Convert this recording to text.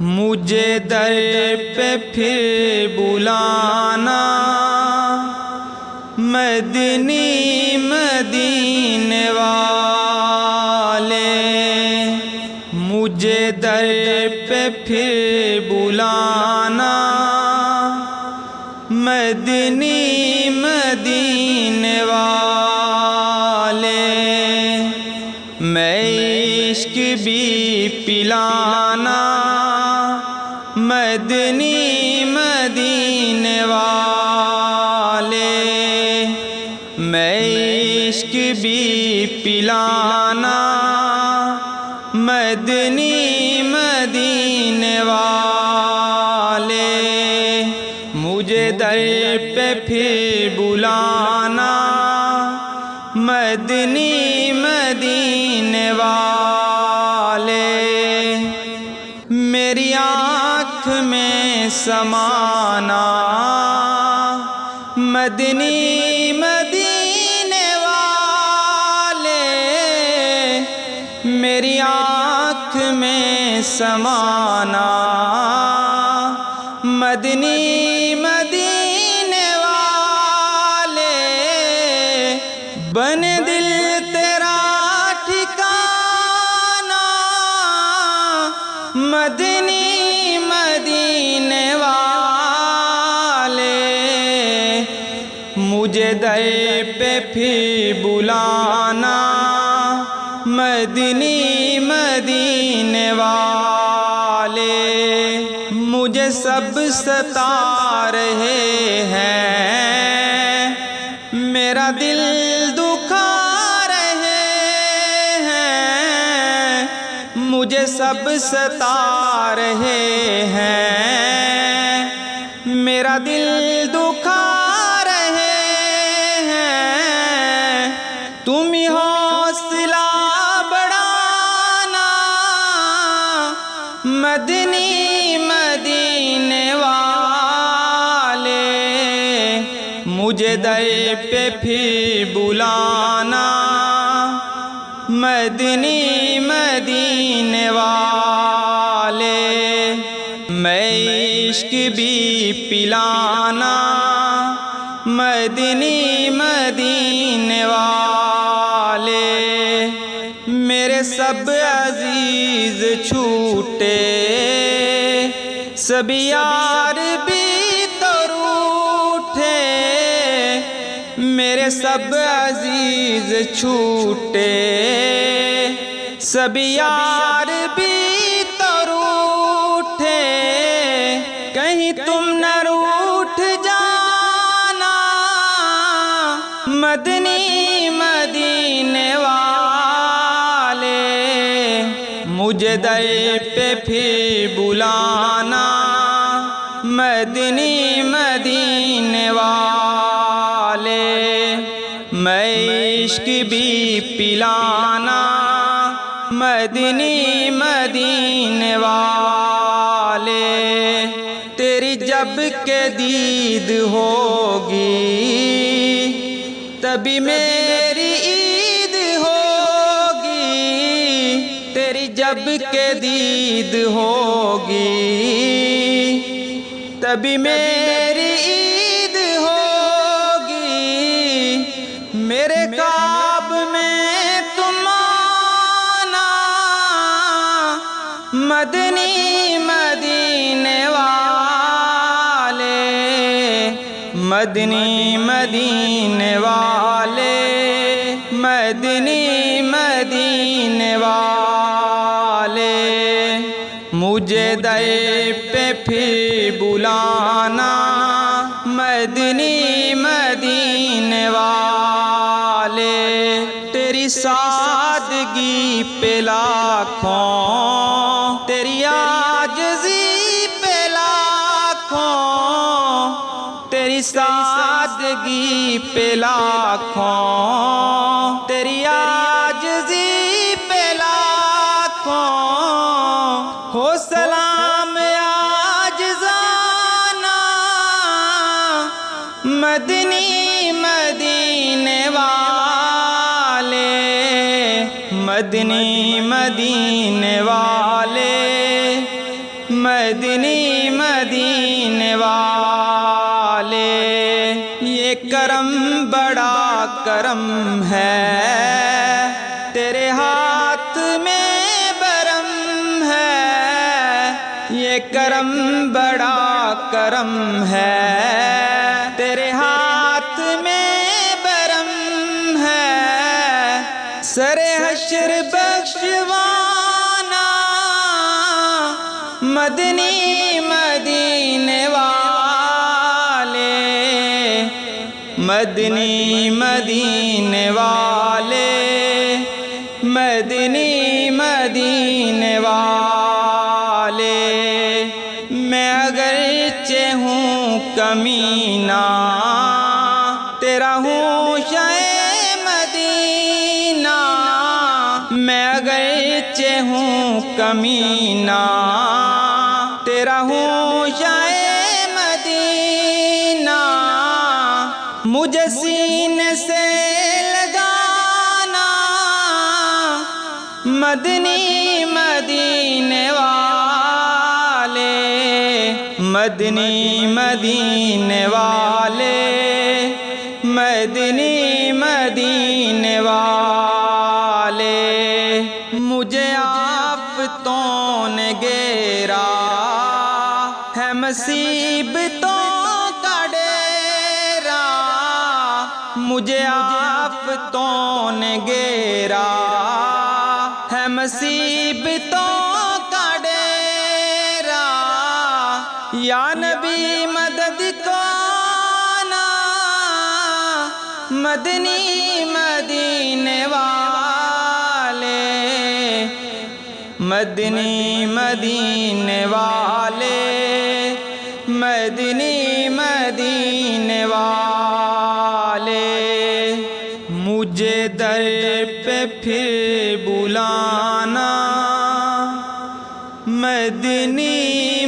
مجھے در پہ پھر بلانا، مدنی مدینے والے، مجھے در پہ پھر بلانا، مدنی مدینے والے، میں عشق بھی پلانا، مدنی مدینے والے، میں عشق بھی پلانا، مدنی مدینے والے، مجھے در پہ پھر بلانا، مدنی مدینے والے، میری آنکھ میں سمانا، مدنی مدینے والے، میری آنکھ میں سمانا، مدنی مدینے والے، بن دل تیرا ٹھکانا، مدنی مدینے والے، مجھے در پہ پھر بلانا، مدنی مدینے والے، مجھے سب ستا رہے ہیں، میرا دل دکھا رہے ہیں، مجھے سب ستا رہے ہیں، میرا دل دکھا رہے ہیں، تم ہی حوصلہ بڑھانا، مدنی مدینے والے، مجھے در پہ پھر بلانا، مدنی مدینے والے، میں عشق بھی پلانا، مدنی مدینے والے، میرے سب عزیز چھوٹے، سب یار بھی تو روٹھے، میرے سب عزیز چھوٹے، سب یار بھی تو روٹھے، کہیں تم نہ روٹھ جانا، مدنی مدینے والے، مجھے در پہ پھر بلانا، مدنی مدینے والے، میں عشق بھی پلانا، مدنی مدینے والے، تیری جب کہ دید ہوگی تبھی میری عید ہوگی، تیری جب کہ دید ہوگی تبھی میری عید ہوگی، میرے خواب میں تم آنا، مدنی مدینے والے، مدنی مدینے والے، مدنی مدینے والے، مجھے در پہ پھر بلانا، مدنی مدینے والے، تیری سادگی پہ لاکھوں، تیری عاجزی پہ لاکھوں، تیری سادگی پہ لاکھوں، تیری عاجزی پہ لاکھوں، ہو سلام عاجزانہ، مدنی مدینے والے، مدنی مدینے والے، مدنی مدینے والے، یہ کرم بڑا کرم ہے، تیرے ہاتھ میں برم ہے، یہ کرم بڑا کرم ہے، تیرے ہاتھ میں برم ہے، سر حشر بخشوانا مدنی مدینے والے، مدنی مدینے والے، مدنی مدینے والے، میں اگرچہ ہوں کمینہ، تیرا ہوں شاہ مدینہ، میں اگرچہ ہوں کمینہ، تیرا ہوں شاہ مدینہ، مجھے سینے سے لگانا مدنی مدینے والے، مدنی مدینے والے، مدنی مدینے والے، مجھے آفتوں نے گھیرا ہے مصیبتوں کا ڈیرا، مجھے آفتوں نے گھیرا ہے مصیبتوں کا ڈیرا، یا نبی مدد کو آنا مدنی مدینے والے، مدنی مدینے والے، مدنی مدینے والے، مجھے در پہ پھر بلانا مدنی